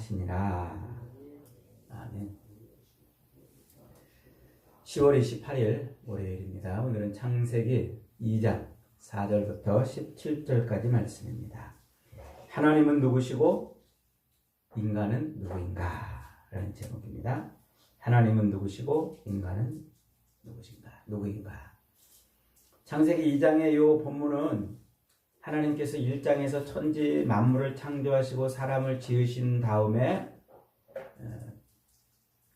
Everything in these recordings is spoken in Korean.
하시니라. 아멘. 10월 28일 월요일입니다. 오늘은 창세기 2장 4절부터 17절까지 말씀입니다. 하나님은 누구시고 인간은 누구인가? 라는 제목입니다. 하나님은 누구시고 인간은 누구인가? 창세기 2장의 이 본문은 하나님께서 1장에서 천지 만물을 창조하시고 사람을 지으신 다음에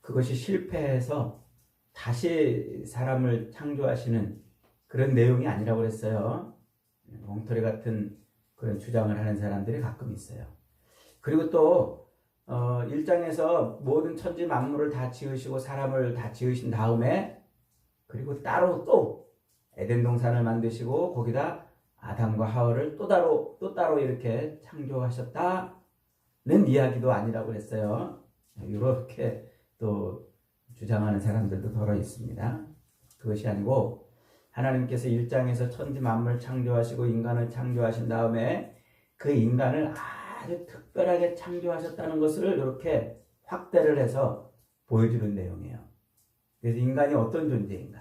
그것이 실패해서 다시 사람을 창조하시는 그런 내용이 아니라고 그랬어요. 엉터리 같은 그런 주장을 하는 사람들이 가끔 있어요. 그리고 또 1장에서 모든 천지 만물을 다 지으시고 사람을 다 지으신 다음에 그리고 따로 또 에덴 동산을 만드시고 거기다 아담과 하와를 또 따로 이렇게 창조하셨다는 이야기도 아니라고 그랬어요. 이렇게 또 주장하는 사람들도 더러 있습니다. 그것이 아니고 하나님께서 1장에서 천지 만물을 창조하시고 인간을 창조하신 다음에 그 인간을 아주 특별하게 창조하셨다는 것을 이렇게 확대를 해서 보여주는 내용이에요. 그래서 인간이 어떤 존재인가?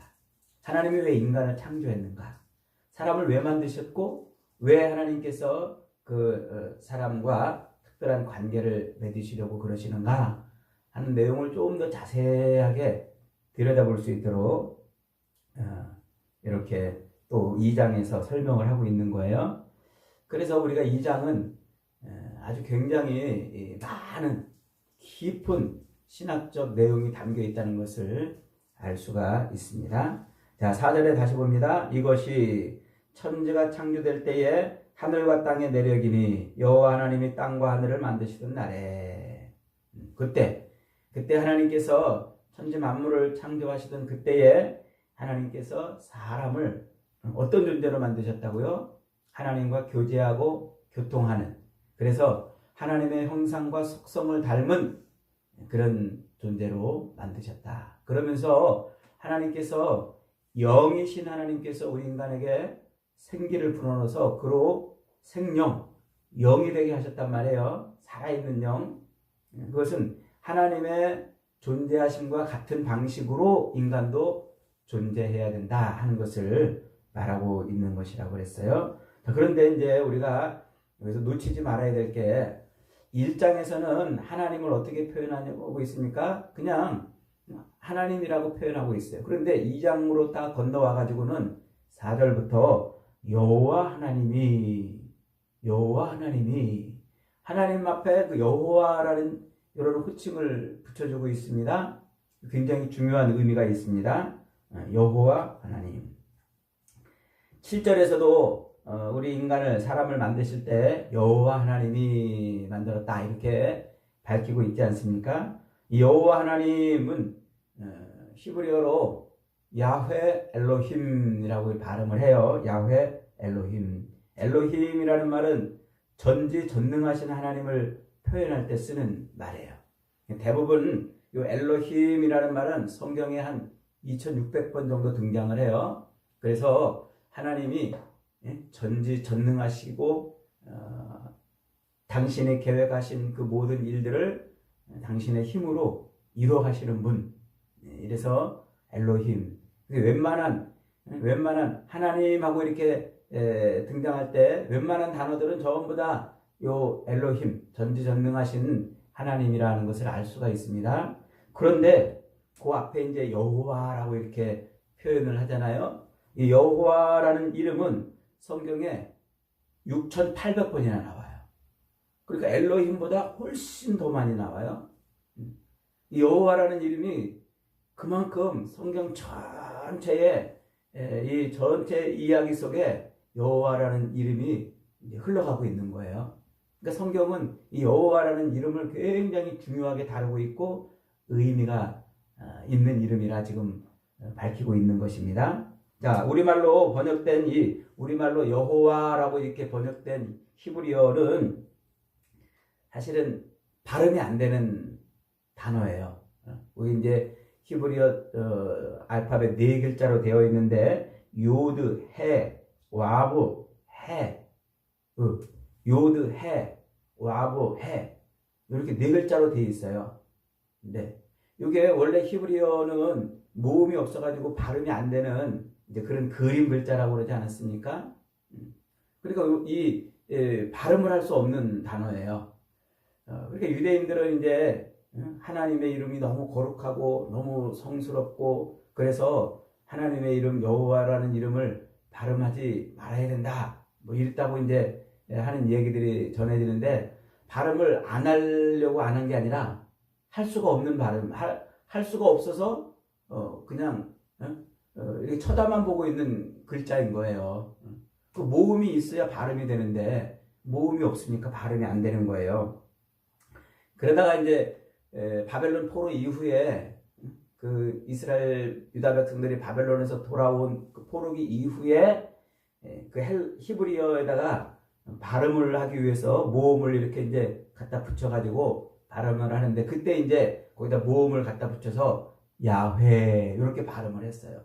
하나님이 왜 인간을 창조했는가? 사람을 왜 만드셨고 왜 하나님께서 그 사람과 특별한 관계를 맺으시려고 그러시는가 하는 내용을 조금 더 자세하게 들여다볼 수 있도록 이렇게 또 2장에서 설명을 하고 있는 거예요. 그래서 우리가 2장은 아주 굉장히 많은 깊은 신학적 내용이 담겨 있다는 것을 알 수가 있습니다. 자, 4절에 다시 봅니다. 이것이 천지가 창조될 때에 하늘과 땅의 내력이니 여호와 하나님이 땅과 하늘을 만드시던 날에 그때 하나님께서 천지 만물을 창조하시던 그때에 하나님께서 사람을 어떤 존재로 만드셨다고요? 하나님과 교제하고 교통하는, 그래서 하나님의 형상과 속성을 닮은 그런 존재로 만드셨다. 그러면서 하나님께서 영이신 하나님께서 우리 인간에게 생기를 불어넣어서 그로 생명, 영이 되게 하셨단 말이에요. 살아있는 영. 그것은 하나님의 존재하심과 같은 방식으로 인간도 존재해야 된다 하는 것을 말하고 있는 것이라고 그랬어요. 그런데 이제 우리가 여기서 놓치지 말아야 될 게 1장에서는 하나님을 어떻게 표현하고 있습니까? 그냥 하나님이라고 표현하고 있어요. 그런데 2장으로 딱 건너와 가지고는 4절부터 여호와 하나님이 하나님 앞에 그 여호와라는 이런 호칭을 붙여주고 있습니다. 굉장히 중요한 의미가 있습니다. 여호와 하나님. 7절에서도 우리 인간을 사람을 만드실 때 여호와 하나님이 만들었다 이렇게 밝히고 있지 않습니까? 이 여호와 하나님은 히브리어로 야훼 엘로힘이라고 발음을 해요. 야훼 엘로힘. 엘로힘이라는 말은 전지전능하신 하나님을 표현할 때 쓰는 말이에요. 대부분 이 엘로힘이라는 말은 성경에 한 2600번 정도 등장을 해요. 그래서 하나님이 전지전능하시고 당신의 계획하신 그 모든 일들을 당신의 힘으로 이루어가시는 분. 이래서 엘로힘. 웬만한 하나님하고 이렇게 등장할 때 웬만한 단어들은 전부 다 요 엘로힘, 전지전능하신 하나님이라는 것을 알 수가 있습니다. 그런데 그 앞에 이제 여호와라고 이렇게 표현을 하잖아요. 이 여호와라는 이름은 성경에 6,800번이나 나와요. 그러니까 엘로힘보다 훨씬 더 많이 나와요. 이 여호와라는 이름이 그만큼 성경 전체에 이 전체 이야기 속에 여호와라는 이름이 흘러가고 있는 거예요. 그러니까 성경은 이 여호와라는 이름을 굉장히 중요하게 다루고 있고 의미가 있는 이름이라 지금 밝히고 있는 것입니다. 자, 우리말로 여호와라고 이렇게 번역된 히브리어는 사실은 발음이 안 되는 단어예요. 우리 이제 히브리어 알파벳 4글자로 되어 있는데 요드, 해, 와부, 해, 요드, 해, 와부, 해. 이렇게 네 글자로 되어 있어요. 근데 이게 원래 히브리어는 모음이 없어가지고 발음이 안 되는 이제 그런 그림 글자라고 그러지 않았습니까? 그러니까 이 발음을 할 수 없는 단어예요. 그러니까 유대인들은 이제 하나님의 이름이 너무 거룩하고 너무 성스럽고 그래서 하나님의 이름 여호와라는 이름을 발음하지 말아야 된다. 뭐 이랬다고 이제 하는 얘기들이 전해지는데 발음을 안 하려고 안 한 게 아니라 할 수가 없는 발음, 할 수가 없어서 그냥 이렇게 쳐다만 보고 있는 글자인 거예요. 그 모음이 있어야 발음이 되는데 모음이 없으니까 발음이 안 되는 거예요. 그러다가 이제 바벨론 포로 이후에 그 이스라엘 유다 백성들이 바벨론에서 돌아온 그 포로기 이후에 그 히브리어에다가 발음을 하기 위해서 모음을 이렇게 이제 갖다 붙여가지고 발음을 하는데 그때 이제 거기다 모음을 갖다 붙여서 야훼 이렇게 발음을 했어요.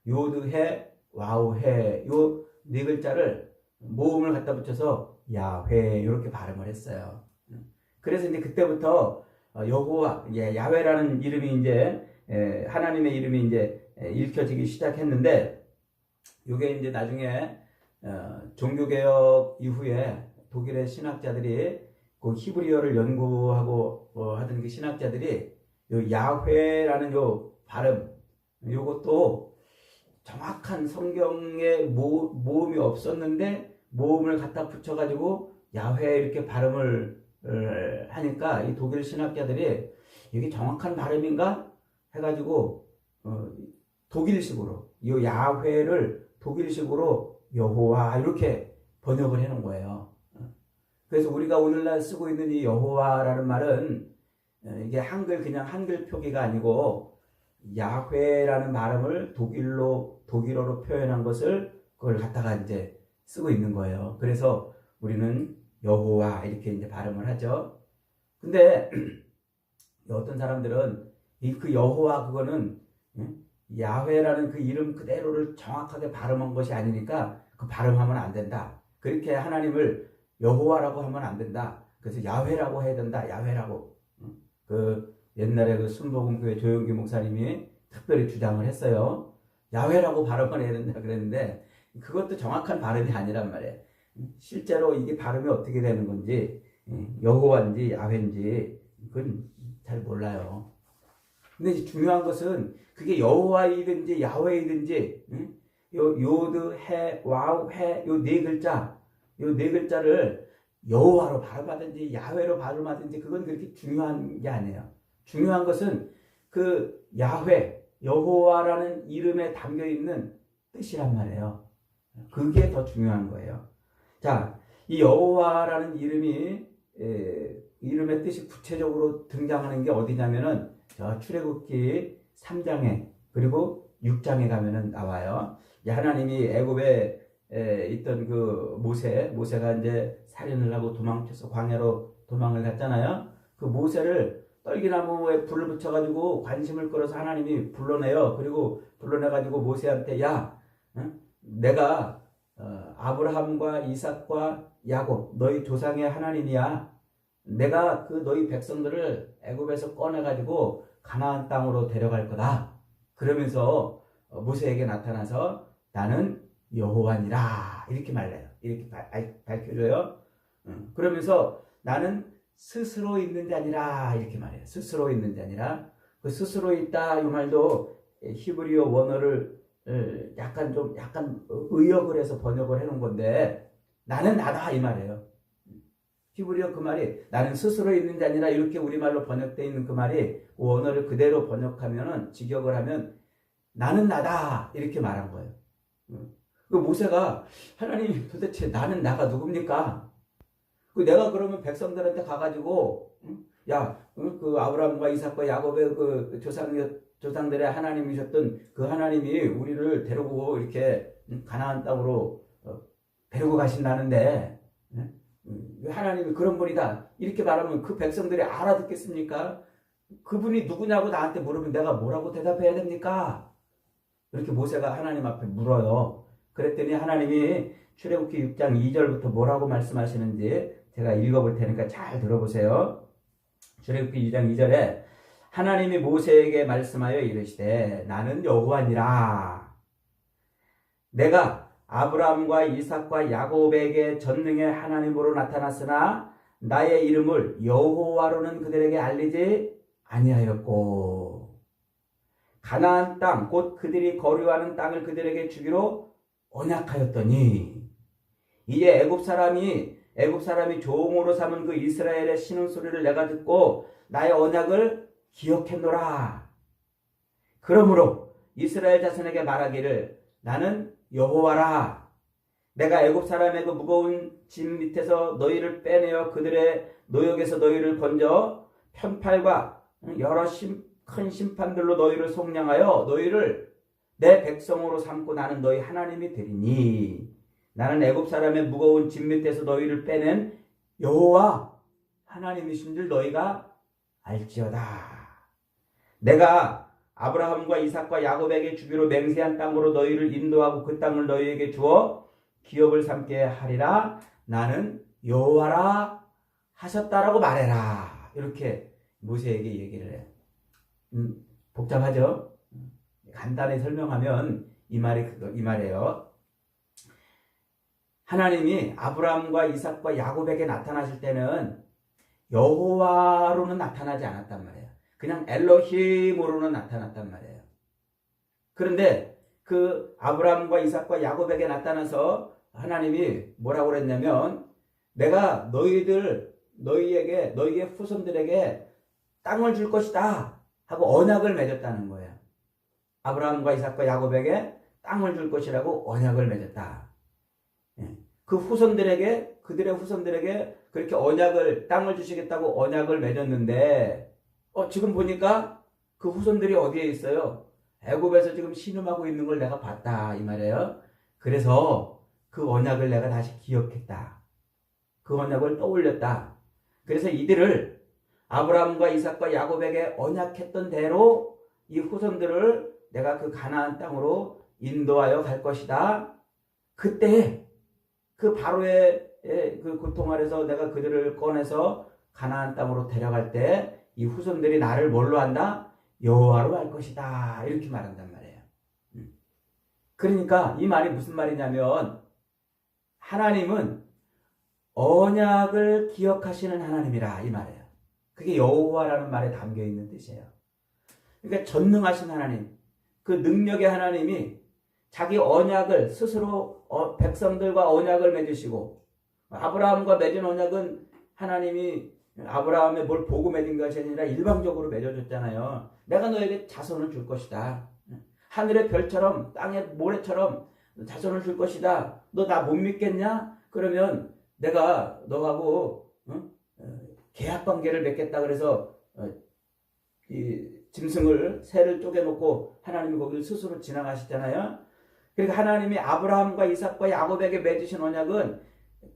요드해 와우해 요 네 글자를 모음을 갖다 붙여서 야훼 이렇게 발음을 했어요. 그래서 이제 그때부터 여호와 야훼라는 이름이 이제 하나님의 이름이 이제 읽혀지기 시작했는데 이게 이제 나중에 종교개혁 이후에 독일의 신학자들이 그 히브리어를 연구하고 하던 그 신학자들이 요 야훼라는 요 발음 요것도 정확한 성경에 모음이 없었는데 모음을 갖다 붙여가지고 야훼 이렇게 발음을 하니까 이 독일 신학자들이 이게 정확한 발음인가 해가지고 독일식으로 이 야훼를 독일식으로 여호와 이렇게 번역을 해놓은 거예요. 그래서 우리가 오늘날 쓰고 있는 이 여호와라는 말은 이게 그냥 한글 표기가 아니고 야훼라는 발음을 독일어로 표현한 것을 그걸 갖다가 이제 쓰고 있는 거예요. 그래서 우리는 여호와 이렇게 이제 발음을 하죠. 근데 어떤 사람들은 그 여호와 그거는 야훼라는 그 이름 그대로를 정확하게 발음한 것이 아니니까 그 발음하면 안 된다. 그렇게 하나님을 여호와라고 하면 안 된다. 그래서 야훼라고 해야 된다. 야훼라고. 그 옛날에 그 순복음교회 조영기 목사님이 특별히 주장을 했어요. 야훼라고 발음을 해야 된다 그랬는데 그것도 정확한 발음이 아니란 말이에요. 실제로 이게 발음이 어떻게 되는 건지 여호와인지 야훼인지 그건 잘 몰라요. 근데 중요한 것은 그게 여호와이든지 야훼이든지 요드 해 와우 해 요 네 글자를 여호와로 발음하든지 야훼로 발음하든지 그건 그렇게 중요한 게 아니에요. 중요한 것은 그 야훼 여호와라는 이름에 담겨 있는 뜻이란 말이에요. 그게 더 중요한 거예요. 자, 이 여호와라는 이름의 뜻이 구체적으로 등장하는 게 어디냐면은 저 출애굽기 3장에 그리고 6장에 가면은 나와요. 하나님이 애굽에 있던 그 모세가 이제 살인을 하고 도망쳐서 광야로 도망을 갔잖아요. 그 모세를 떨기나무에 불을 붙여가지고 관심을 끌어서 하나님이 불러내요. 그리고 불러내가지고 모세한테 내가 아브라함과 이삭과 야곱 너희 조상의 하나님이야. 내가 그 너희 백성들을 애굽에서 꺼내가지고 가나안 땅으로 데려갈 거다. 그러면서 모세에게 나타나서 나는 여호와니라 이렇게 말해요. 이렇게 밝혀줘요. 그러면서 나는 스스로 있는 자 아니라 이렇게 말해요. 스스로 있는 자 아니라 그 스스로 있다 이 말도 히브리어 원어를 약간 의역을 해서 번역을 해놓은 건데 나는 나다 이 말이에요. 히브리어 그 말이 나는 스스로 있는 자 아니라 이렇게 우리말로 번역되어 있는 그 말이 원어를 그대로 번역하면은 직역을 하면 나는 나다 이렇게 말한 거예요. 그 모세가 하나님 도대체 나는 나가 누굽니까? 그 내가 그러면 백성들한테 가가지고 그 아브라함과 이삭과 야곱의 그 조상들의 하나님이셨던 그 하나님이 우리를 데리고 이렇게 가나안 땅으로 데리고 가신다는데 하나님이 그런 분이다 이렇게 말하면 그 백성들이 알아듣겠습니까? 그분이 누구냐고 나한테 물으면 내가 뭐라고 대답해야 됩니까? 이렇게 모세가 하나님 앞에 물어요. 그랬더니 하나님이 출애굽기 6장 2절부터 뭐라고 말씀하시는지 제가 읽어볼 테니까 잘 들어보세요. 출애굽기 2장 2절에 하나님이 모세에게 말씀하여 이르시되 나는 여호와니라. 내가 아브라함과 이삭과 야곱에게 전능의 하나님으로 나타났으나 나의 이름을 여호와로는 그들에게 알리지 아니하였고 가나안 땅 곧 그들이 거류하는 땅을 그들에게 주기로 언약하였더니 이제 애굽 사람이 종으로 삼은 그 이스라엘의 신음소리를 내가 듣고 나의 언약을 기억했노라. 그러므로 이스라엘 자손에게 말하기를 나는 여호와라. 내가 애굽 사람의 그 무거운 짐 밑에서 너희를 빼내어 그들의 노역에서 너희를 건져 편팔과 여러 큰 심판들로 너희를 속량하여 너희를 내 백성으로 삼고 나는 너희 하나님이 되리니 나는 애굽 사람의 무거운 짐 밑에서 너희를 빼낸 여호와 하나님이신 줄 너희가 알지어다. 내가 아브라함과 이삭과 야곱에게 주기로 맹세한 땅으로 너희를 인도하고 그 땅을 너희에게 주어 기업을 삼게 하리라. 나는 여호와라 하셨다라고 말해라. 이렇게 모세에게 얘기를 해요. 복잡하죠? 간단히 설명하면 이 말이에요. 하나님이 아브라함과 이삭과 야곱에게 나타나실 때는 여호와로는 나타나지 않았단 말이에요. 그냥 엘로힘으로는 나타났단 말이에요. 그런데 그 아브라함과 이삭과 야곱에게 나타나서 하나님이 뭐라고 그랬냐면 내가 너희의 후손들에게 땅을 줄 것이다 하고 언약을 맺었다는 거예요. 아브라함과 이삭과 야곱에게 땅을 줄 것이라고 언약을 맺었다. 그 후손들에게 그들의 후손들에게 그렇게 땅을 주시겠다고 언약을 맺었는데 지금 보니까 그 후손들이 어디에 있어요? 애굽에서 지금 신음하고 있는 걸 내가 봤다 이 말이에요. 그래서 그 언약을 내가 다시 기억했다. 그 언약을 떠올렸다. 그래서 이들을 아브라함과 이삭과 야곱에게 언약했던 대로 이 후손들을 내가 그 가나안 땅으로 인도하여 갈 것이다. 그때 그 바로의 그 고통 아래서 내가 그들을 꺼내서 가나안 땅으로 데려갈 때 이 후손들이 나를 뭘로 한다? 여호와로 할 것이다. 이렇게 말한단 말이에요. 그러니까 이 말이 무슨 말이냐면 하나님은 언약을 기억하시는 하나님이라 이 말이에요. 그게 여호와라는 말에 담겨 있는 뜻이에요. 그러니까 전능하신 하나님, 그 능력의 하나님이 자기 언약을 스스로 백성들과 언약을 맺으시고 아브라함과 맺은 언약은 하나님이 아브라함에 뭘 보고 맺은 것이 아니라 일방적으로 맺어줬잖아요. 내가 너에게 자손을 줄 것이다. 하늘의 별처럼 땅의 모래처럼 자손을 줄 것이다. 너 나 못 믿겠냐? 그러면 내가 너하고 계약 관계를 맺겠다. 그래서 이 짐승을 새를 쪼개놓고 하나님이 거기를 스스로 지나가시잖아요. 그러니까 하나님이 아브라함과 이삭과 야곱에게 맺으신 언약은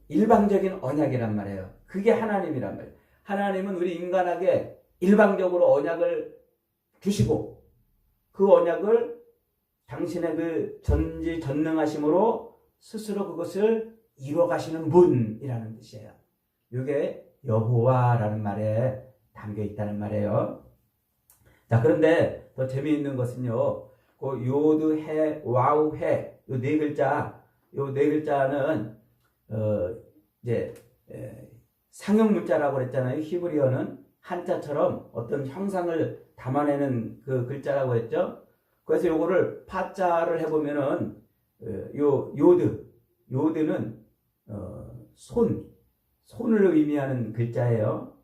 일방적인 언약이란 말이에요. 그게 하나님이란 말이에요. 하나님은 우리 인간에게 일방적으로 언약을 주시고 그 언약을 당신의 그 전지전능하심으로 스스로 그것을 이루어가시는 분이라는 뜻이에요. 이게 여호와라는 말에 담겨 있다는 말이에요. 자, 그런데 더 재미있는 것은요. 그 요드, 해, 와우, 해, 요 네 글자는 이제 상형 문자라고 그랬잖아요. 히브리어는 한자처럼 어떤 형상을 담아내는 그 글자라고 했죠. 그래서 요거를 파자를 해보면은 요드는 손을 의미하는 글자예요.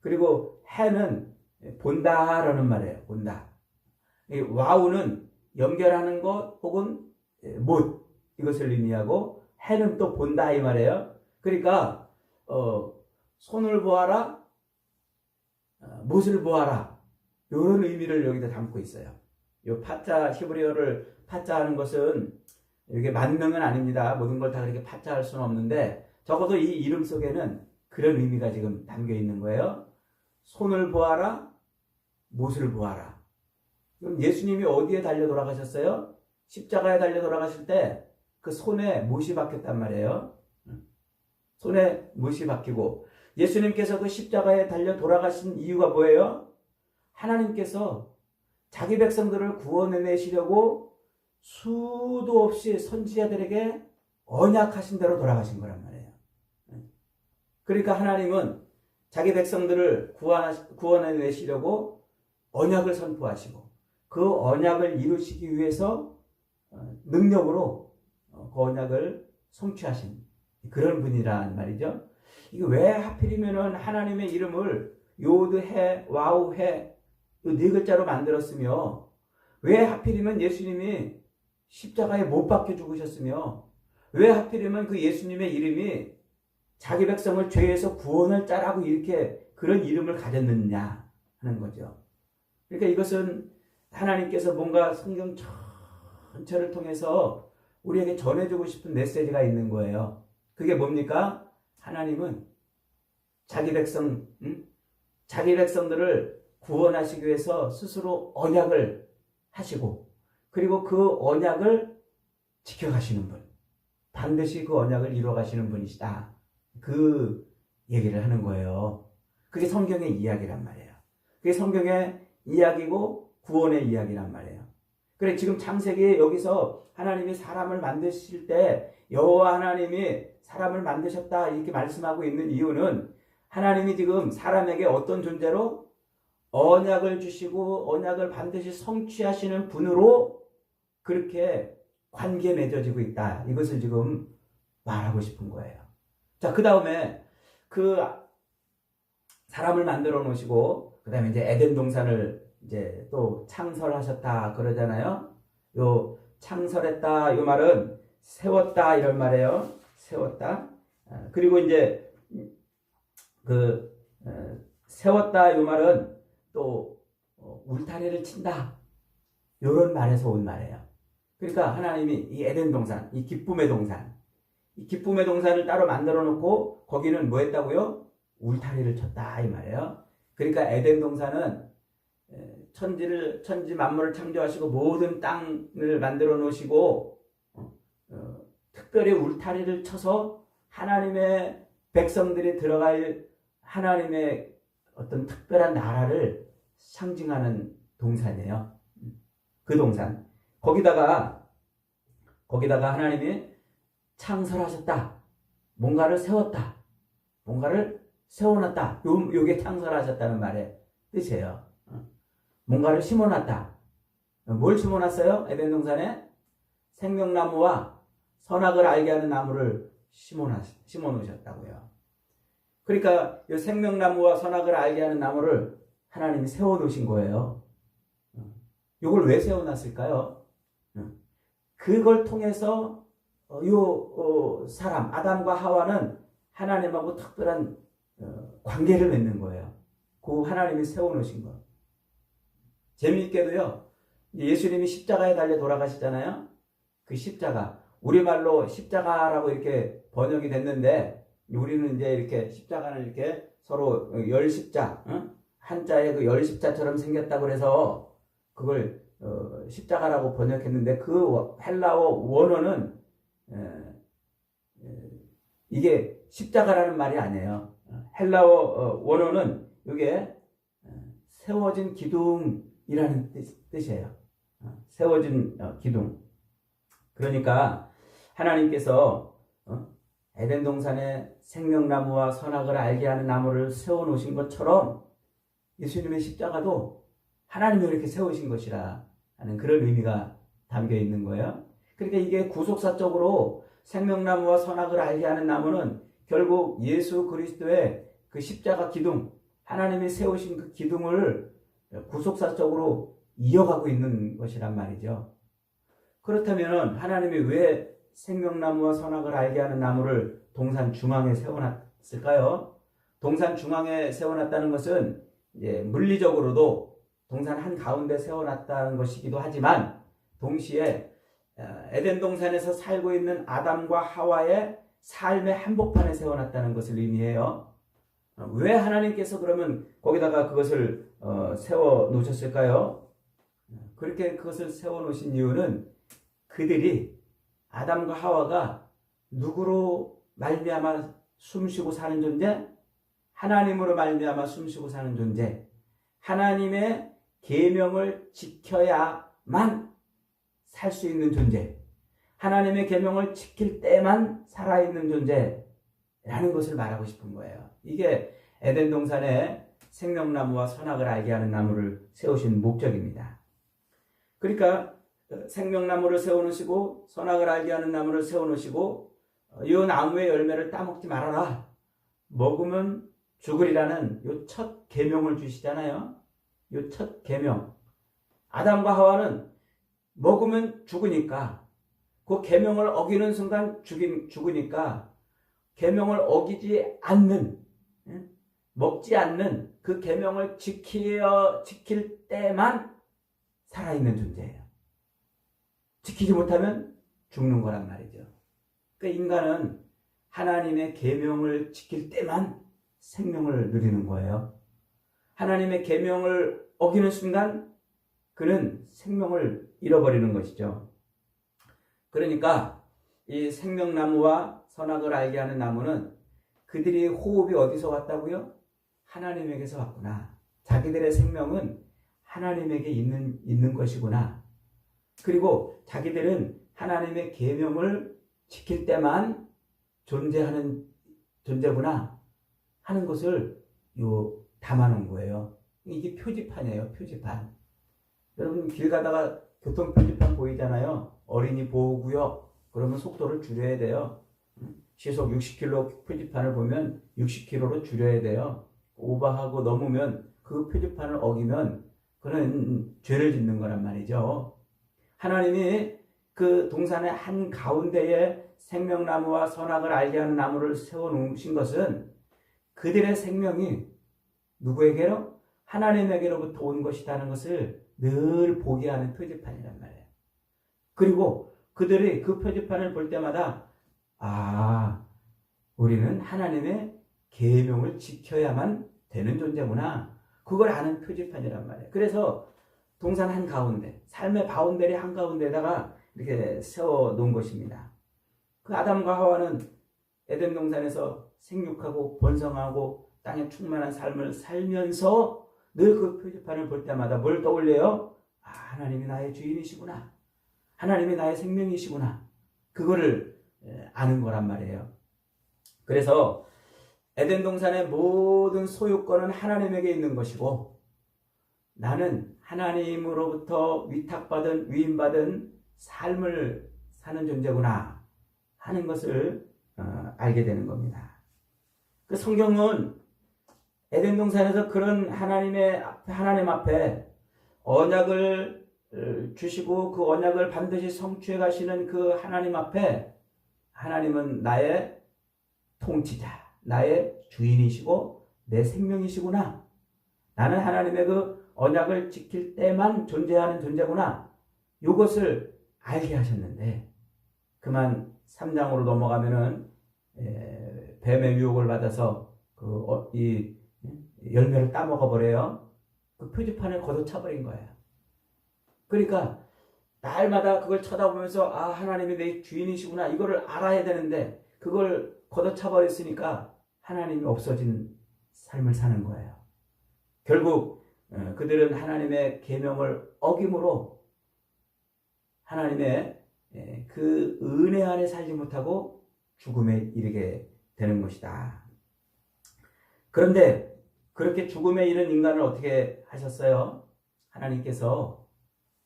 그리고 해는 본다라는 말이에요. 본다. 와우는 연결하는 것 혹은 못 이것을 의미하고 해는 또 본다 이 말이에요. 그러니까 손을 보아라, 못을 보아라 이런 의미를 여기다 담고 있어요. 요 파자 히브리어를 파자하는 것은 이게 만능은 아닙니다. 모든 걸 다 그렇게 파자할 수는 없는데 적어도 이 이름 속에는 그런 의미가 지금 담겨 있는 거예요. 손을 보아라, 못을 보아라. 그럼 예수님이 어디에 달려 돌아가셨어요? 십자가에 달려 돌아가실 때 그 손에 못이 박혔단 말이에요. 손에 못이 박히고 예수님께서 그 십자가에 달려 돌아가신 이유가 뭐예요? 하나님께서 자기 백성들을 구원해내시려고 수도 없이 선지자들에게 언약하신 대로 돌아가신 거란 말이에요. 그러니까 하나님은 자기 백성들을 구원해내시려고 언약을 선포하시고 그 언약을 이루시기 위해서 능력으로 그 언약을 성취하신 그런 분이란 말이죠. 이게 왜 하필이면은 하나님의 이름을 요드해, 와우해 이 네 글자로 만들었으며 왜 하필이면 예수님이 십자가에 못 박혀 죽으셨으며 왜 하필이면 그 예수님의 이름이 자기 백성을 죄에서 구원을 짜라고 이렇게 그런 이름을 가졌느냐 하는 거죠. 그러니까 이것은 하나님께서 뭔가 성경 전체를 통해서 우리에게 전해주고 싶은 메시지가 있는 거예요. 그게 뭡니까? 하나님은 자기 백성들을 구원하시기 위해서 스스로 언약을 하시고 그리고 그 언약을 지켜가시는 분, 반드시 그 언약을 이루어가시는 분이시다. 그 얘기를 하는 거예요. 그게 성경의 이야기란 말이에요. 그게 성경의 이야기고 구원의 이야기란 말이에요. 그래 지금 창세기에 여기서 하나님이 사람을 만드실 때 여호와 하나님이 사람을 만드셨다 이렇게 말씀하고 있는 이유는 하나님이 지금 사람에게 어떤 존재로 언약을 주시고 언약을 반드시 성취하시는 분으로 그렇게 관계 맺어지고 있다. 이것을 지금 말하고 싶은 거예요. 자, 그 다음에 그 사람을 만들어 놓으시고 그 다음에 이제 에덴 동산을 이제 또 창설하셨다 그러잖아요. 요 창설했다 요 말은 세웠다 이런 말이에요. 세웠다. 그리고 이제 그 세웠다 요 말은 또 울타리를 친다 요런 말에서 온 말이에요. 그러니까 하나님이 이 에덴 동산, 이 기쁨의 동산, 이 기쁨의 동산을 따로 만들어 놓고 거기는 뭐 했다고요? 울타리를 쳤다 이 말이에요. 그러니까 에덴 동산은 천지 만물을 창조하시고 모든 땅을 만들어 놓으시고 특별히 울타리를 쳐서 하나님의 백성들이 들어갈 하나님의 어떤 특별한 나라를 상징하는 동산이에요. 그 동산. 거기다가 하나님이 창설하셨다. 뭔가를 세웠다. 뭔가를 세워놨다. 요게 창설하셨다는 말의 뜻이에요. 뭔가를 심어놨다. 뭘 심어놨어요? 에덴 동산에 생명나무와 선악을 알게 하는 나무를 심어놓으셨다고요. 그러니까 이 생명나무와 선악을 알게 하는 나무를 하나님이 세워놓으신 거예요. 이걸 왜 세워놨을까요? 그걸 통해서 사람 아담과 하와는 하나님하고 특별한 관계를 맺는 거예요. 그 하나님이 세워놓으신 거. 재미있게도요. 예수님이 십자가에 달려 돌아가시잖아요. 그 십자가 우리말로 십자가라고 이렇게 번역이 됐는데 우리는 이제 이렇게 십자가는 이렇게 서로 열십자 한자에 그 열십자처럼 생겼다고 그래서 그걸 십자가라고 번역했는데 그 헬라어 원어는 이게 십자가라는 말이 아니에요. 헬라어 원어는 이게 세워진 기둥이라는 뜻이에요. 세워진 기둥. 그러니까 하나님께서 에덴 동산에 생명나무와 선악을 알게 하는 나무를 세워놓으신 것처럼 예수님의 십자가도 하나님이 이렇게 세우신 것이라 하는 그런 의미가 담겨 있는 거예요. 그러니까 이게 구속사적으로 생명나무와 선악을 알게 하는 나무는 결국 예수 그리스도의 그 십자가 기둥, 하나님이 세우신 그 기둥을 구속사적으로 이어가고 있는 것이란 말이죠. 그렇다면 하나님이 왜 생명나무와 선악을 알게 하는 나무를 동산 중앙에 세워놨을까요? 동산 중앙에 세워놨다는 것은 이제 물리적으로도 동산 한가운데 세워놨다는 것이기도 하지만 동시에 에덴 동산에서 살고 있는 아담과 하와의 삶의 한복판에 세워놨다는 것을 의미해요. 왜 하나님께서 그러면 거기다가 그것을 세워놓으셨을까요? 그렇게 그것을 세워놓으신 이유는 그들이 아담과 하와가 누구로 말미암아 숨쉬고 사는 존재? 하나님으로 말미암아 숨쉬고 사는 존재, 하나님의 계명을 지켜야만 살 수 있는 존재, 하나님의 계명을 지킬 때만 살아있는 존재라는 것을 말하고 싶은 거예요. 이게 에덴 동산에 생명나무와 선악을 알게 하는 나무를 세우신 목적입니다. 그러니까 생명나무를 세워놓으시고 선악을 알게 하는 나무를 세워놓으시고 이 나무의 열매를 따먹지 말아라, 먹으면 죽으리라는 이 첫 계명을 주시잖아요. 이 첫 계명. 아담과 하와는 먹으면 죽으니까, 그 계명을 어기는 순간 죽으니까 계명을 어기지 않는, 먹지 않는 그 계명을 지킬 때만 살아있는 존재예요. 지키지 못하면 죽는 거란 말이죠. 그러니까 인간은 하나님의 계명을 지킬 때만 생명을 누리는 거예요. 하나님의 계명을 어기는 순간 그는 생명을 잃어버리는 것이죠. 그러니까 이 생명나무와 선악을 알게 하는 나무는 그들이 호흡이 어디서 왔다고요? 하나님에게서 왔구나. 자기들의 생명은 하나님에게 있는 것이구나. 그리고 자기들은 하나님의 계명을 지킬 때만 존재하는 존재구나 하는 것을 담아놓은 거예요. 이게 표지판이에요. 표지판. 여러분 길 가다가 교통 표지판 보이잖아요. 어린이 보호구역. 그러면 속도를 줄여야 돼요. 시속 60km 표지판을 보면 60km로 줄여야 돼요. 오버하고 넘으면 그 표지판을 어기면 그는 죄를 짓는 거란 말이죠. 하나님이 그 동산의 한 가운데에 생명나무와 선악을 알게 하는 나무를 세워놓으신 것은 그들의 생명이 누구에게로? 하나님에게로부터 온 것이라는 것을 늘 보게 하는 표지판이란 말이에요. 그리고 그들이 그 표지판을 볼 때마다 우리는 하나님의 계명을 지켜야만 되는 존재구나. 그걸 아는 표지판이란 말이에요. 그래서 동산 한가운데, 삶의 바운더리 한가운데다가 이렇게 세워놓은 것입니다. 그 아담과 하와는 에덴 동산에서 생육하고 번성하고 땅에 충만한 삶을 살면서 늘 그 표지판을 볼 때마다 뭘 떠올려요? 하나님이 나의 주인이시구나. 하나님이 나의 생명이시구나. 그거를 아는 거란 말이에요. 그래서 에덴 동산의 모든 소유권은 하나님에게 있는 것이고 나는 하나님으로부터 위탁받은 위임받은 삶을 사는 존재구나 하는 것을 알게 되는 겁니다. 그 성경은 에덴 동산에서 그런 하나님 앞에 언약을 주시고 그 언약을 반드시 성취해 가시는 그 하나님 앞에 하나님은 나의 통치자, 나의 주인이시고 내 생명이시구나. 나는 하나님의 그 언약을 지킬 때만 존재하는 존재구나. 이것을 알게 하셨는데 그만 3장으로 넘어가면은 뱀의 유혹을 받아서 이 열매를 따먹어 버려요. 그 표지판을 걷어차버린 거예요. 그러니까 날마다 그걸 쳐다보면서 하나님이 내 주인이시구나 이거를 알아야 되는데 그걸 걷어차버렸으니까 하나님이 없어진 삶을 사는 거예요. 결국 그들은 하나님의 계명을 어김으로 하나님의 그 은혜 안에 살지 못하고 죽음에 이르게 되는 것이다. 그런데 그렇게 죽음에 이른 인간을 어떻게 하셨어요? 하나님께서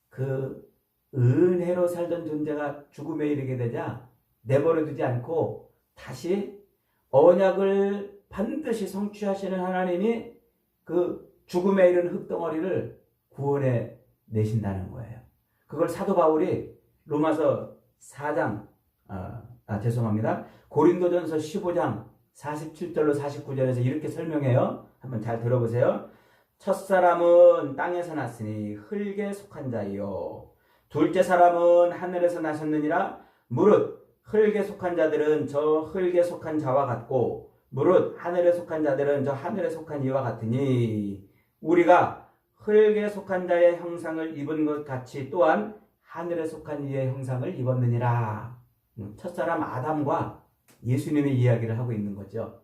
그 은혜로 살던 존재가 죽음에 이르게 되자 내버려 두지 않고 다시 언약을 반드시 성취하시는 하나님이 그 죽음에 이른 흙덩어리를 구원해 내신다는 거예요. 그걸 사도 바울이 로마서 4장, 죄송합니다. 고린도전서 15장 47절로 49절에서 이렇게 설명해요. 한번 잘 들어보세요. 첫사람은 땅에서 났으니 흙에 속한 자이요. 둘째 사람은 하늘에서 나셨느니라. 무릇 흙에 속한 자들은 저 흙에 속한 자와 같고 무릇 하늘에 속한 자들은 저 하늘에 속한 이와 같으니 우리가 흙에 속한 자의 형상을 입은 것 같이 또한 하늘에 속한 이의 형상을 입었느니라. 첫사람 아담과 예수님의 이야기를 하고 있는 거죠.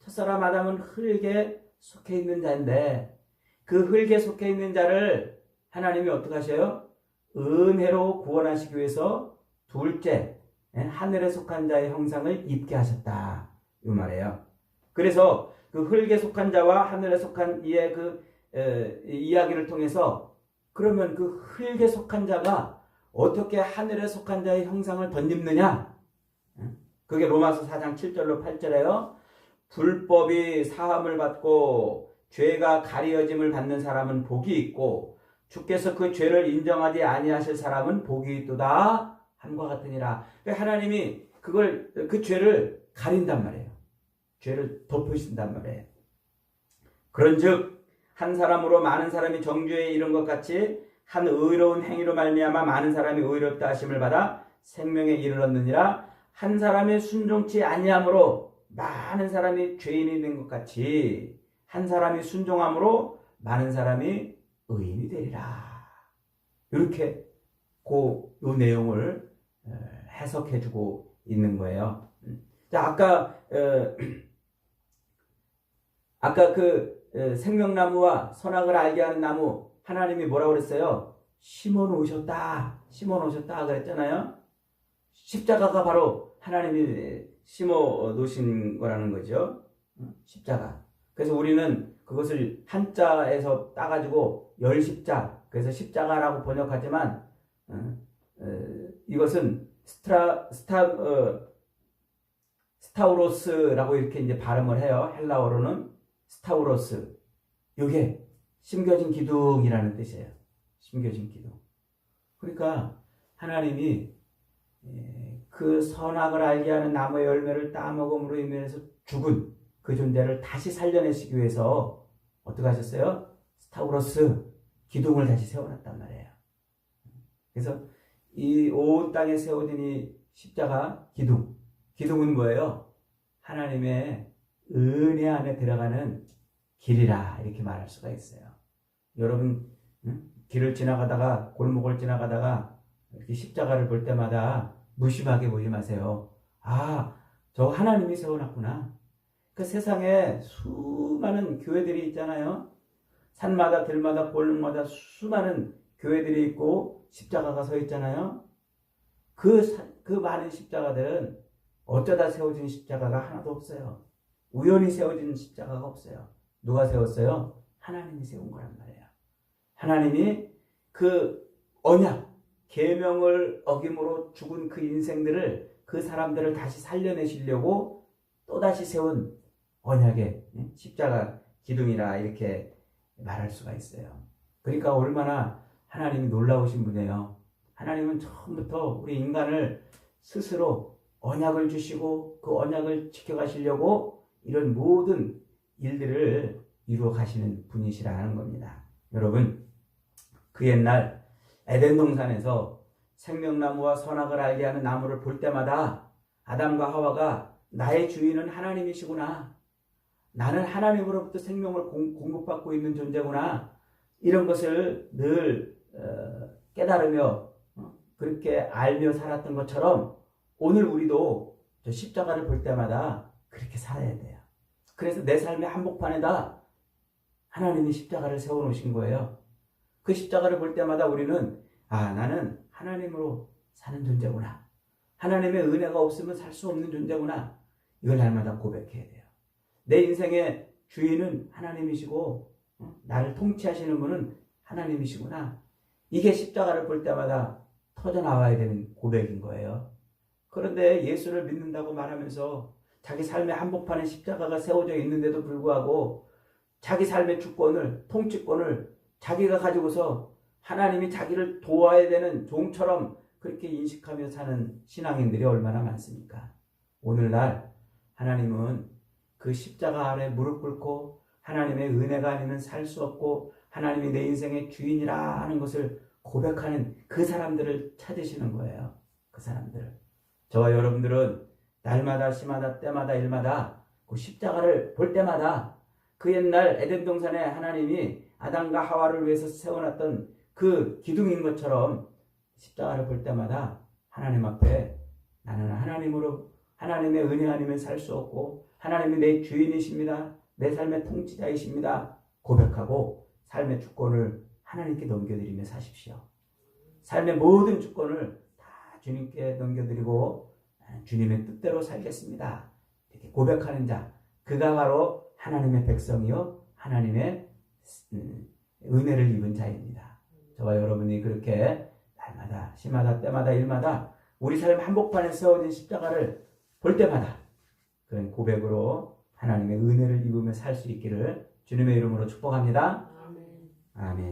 첫사람 아담은 흙에 속해 있는 자인데 그 흙에 속해 있는 자를 하나님이 어떻게 하셔요? 은혜로 구원하시기 위해서 둘째 하늘에 속한 자의 형상을 입게 하셨다 이 말이에요. 그래서 그 흙에 속한 자와 하늘에 속한 이의 이야기를 통해서 그러면 그 흙에 속한 자가 어떻게 하늘에 속한 자의 형상을 덧입느냐? 그게 로마서 4장 7절로 8절에요. 불법이 사함을 받고 죄가 가리어짐을 받는 사람은 복이 있고 주께서 그 죄를 인정하지 아니하실 사람은 복이 있도다 함과 같으니라. 하나님이 그 죄를 가린단 말이에요. 죄를 덮으신단 말이에요. 그런즉 한 사람으로 많은 사람이 정죄에 이른 것 같이 한 의로운 행위로 말미암아 많은 사람이 의롭다 하심을 받아 생명에 이르렀느니라. 한 사람이 순종치 아니함으로 많은 사람이 죄인이 된 것 같이 한 사람이 순종함으로 많은 사람이 의인이 되리라. 이렇게 이 내용을 해석해주고 있는 거예요. 자, 아까 생명나무와 선악을 알게 하는 나무 하나님이 뭐라고 그랬어요? 심어 놓으셨다 그랬잖아요. 십자가가 바로 하나님이 심어 놓으신 거라는 거죠. 십자가. 그래서 우리는 그것을 한자에서 따가지고 열십자, 그래서 십자가라고 번역하지만 이것은 스타우로스라고 이렇게 이제 발음을 해요. 헬라어로는 스타우로스. 이게 심겨진 기둥이라는 뜻이에요. 심겨진 기둥. 그러니까 하나님이 그 선악을 알게 하는 나무의 열매를 따먹음으로 인해서 죽은 그 존재를 다시 살려내시기 위해서 어떻게 하셨어요? 스타우로스 기둥을 다시 세워놨단 말이에요. 그래서 이 온 땅에 세워진 이 십자가 기둥은 뭐예요? 하나님의 은혜 안에 들어가는 길이라 이렇게 말할 수가 있어요. 여러분 길을 지나가다가 골목을 지나가다가 이렇게 십자가를 볼 때마다 무심하게 보지 마세요. 저 하나님이 세워놨구나. 그 세상에 수많은 교회들이 있잖아요. 산마다 들마다 골목마다 수많은 교회들이 있고 십자가가 서 있잖아요. 그 많은 십자가들은 어쩌다 세워진 십자가가 하나도 없어요. 우연히 세워진 십자가가 없어요. 누가 세웠어요? 하나님이 세운 거란 말이에요. 하나님이 그 언약, 계명을 어김으로 죽은 그 인생들을, 그 사람들을 다시 살려내시려고 또다시 세운 언약의 십자가 기둥이라 이렇게 말할 수가 있어요. 그러니까 얼마나 하나님이 놀라우신 분이에요. 하나님은 처음부터 우리 인간을 스스로 언약을 주시고 그 언약을 지켜가시려고 이런 모든 일들을 이루어 가시는 분이시라는 겁니다. 여러분, 그 옛날 에덴 동산에서 생명나무와 선악을 알게 하는 나무를 볼 때마다 아담과 하와가 나의 주인은 하나님이시구나. 나는 하나님으로부터 생명을 공급받고 있는 존재구나. 이런 것을 늘 깨달으며 그렇게 알며 살았던 것처럼 오늘 우리도 저 십자가를 볼 때마다 그렇게 살아야 돼요. 그래서 내 삶의 한복판에다 하나님이 십자가를 세워놓으신 거예요. 그 십자가를 볼 때마다 우리는 나는 하나님으로 사는 존재구나. 하나님의 은혜가 없으면 살 수 없는 존재구나. 이걸 날마다 고백해야 돼요. 내 인생의 주인은 하나님이시고 나를 통치하시는 분은 하나님이시구나. 이게 십자가를 볼 때마다 터져나와야 되는 고백인 거예요. 그런데 예수를 믿는다고 말하면서 자기 삶의 한복판에 십자가가 세워져 있는데도 불구하고 자기 삶의 주권을, 통치권을 자기가 가지고서 하나님이 자기를 도와야 되는 종처럼 그렇게 인식하며 사는 신앙인들이 얼마나 많습니까? 오늘날 하나님은 그 십자가 아래 무릎 꿇고 하나님의 은혜가 아니면 살 수 없고 하나님이 내 인생의 주인이라 하는 것을 고백하는 그 사람들을 찾으시는 거예요. 그 사람들을. 저와 여러분들은 날마다 시마다 때마다 일마다 그 십자가를 볼 때마다 그 옛날 에덴 동산에 하나님이 아담과 하와를 위해서 세워놨던 그 기둥인 것처럼 십자가를 볼 때마다 하나님 앞에 나는 하나님으로 하나님의 은혜 아니면 살 수 없고 하나님이 내 주인이십니다. 내 삶의 통치자이십니다. 고백하고 삶의 주권을 하나님께 넘겨드리며 사십시오. 삶의 모든 주권을 다 주님께 넘겨드리고 주님의 뜻대로 살겠습니다. 이렇게 고백하는 자, 그가 바로 하나님의 백성이요 하나님의 은혜를 입은 자입니다. 저와 여러분이 그렇게 날마다 시마다 때마다 일마다 우리 삶 한복판에 세워진 십자가를 볼 때마다 그런 고백으로 하나님의 은혜를 입으며 살 수 있기를 주님의 이름으로 축복합니다. 아멘.